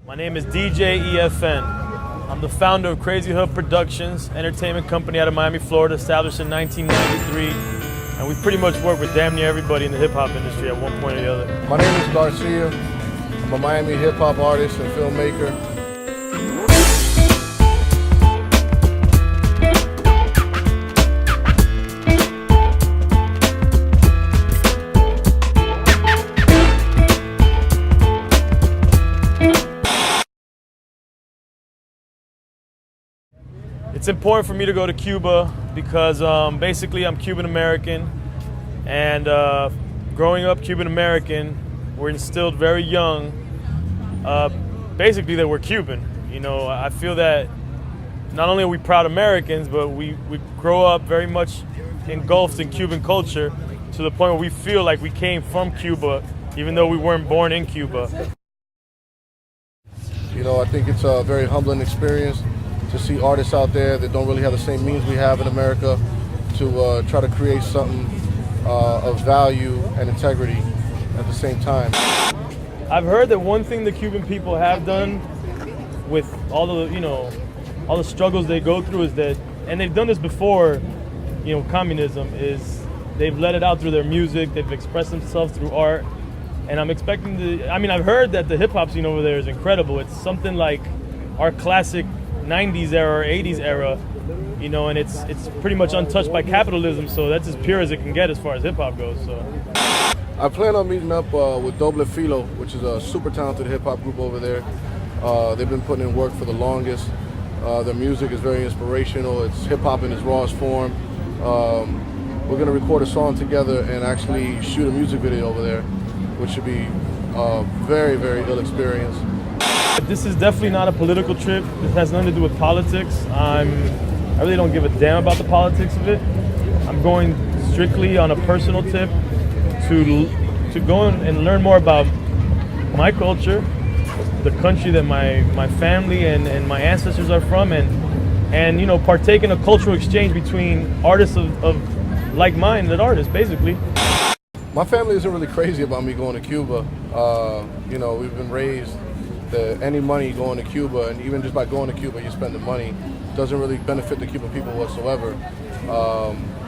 My name is DJ EFN. I'm the founder of Crazy Hood Productions, entertainment company out of Miami, Florida, established in 1993. And we pretty much work with damn near everybody in the hip-hop industry at one point or the other. My name is Garcia. I'm a Miami hip-hop artist and filmmaker. It's important for me to go to Cuba because basically I'm Cuban-American, and growing up Cuban-American, we're instilled very young, basically that we're Cuban. You know, I feel that not only are we proud Americans, but we grow up very much engulfed in Cuban culture to the point where we feel like we came from Cuba, even though we weren't born in Cuba. You know, I think it's a very humbling experience to see artists out there that don't really have the same means we have in America to try to create something of value and integrity at the same time. I've heard that one thing the Cuban people have done with all the struggles they go through is that, and they've done this before, communism, is they've let it out through their music, they've expressed themselves through art, and I'm expecting I've heard that the hip hop scene over there is incredible. It's something like our classic 90s era or 80s era, and it's pretty much untouched by capitalism, so that's as pure as it can get as far as hip-hop goes. So I plan on meeting up with Doble Filo, which is a super talented hip-hop group over there. They've been putting in work for the longest. Their music is very inspirational. It's hip-hop in its rawest form. We're going to record a song together and actually shoot a music video over there, which should be a very, very ill experience. This is definitely not a political trip. This has nothing to do with politics. I really don't give a damn about the politics of it. I'm going strictly on a personal tip to go and learn more about my culture, the country that my family and my ancestors are from, and partake in a cultural exchange between artists of like-minded artists, basically. My family isn't really crazy about me going to Cuba. We've been raised that any money going to Cuba, and even just by going to Cuba, you spend the money, doesn't really benefit the Cuban people whatsoever,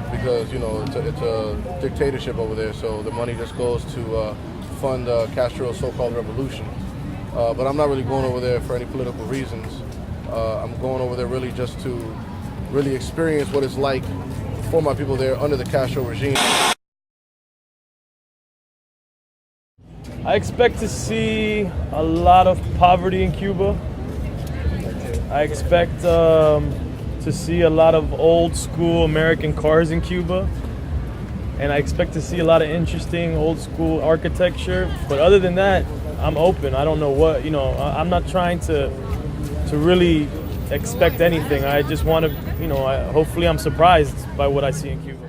because it's a dictatorship over there. So the money just goes to fund Castro's so-called revolution. But I'm not really going over there for any political reasons. I'm going over there really just to really experience what it's like for my people there under the Castro regime. I expect to see a lot of poverty in Cuba. I expect to see a lot of old school American cars in Cuba. And I expect to see a lot of interesting old school architecture. But other than that, I'm open. I don't know what, I'm not trying to really expect anything. I just want to, hopefully I'm surprised by what I see in Cuba.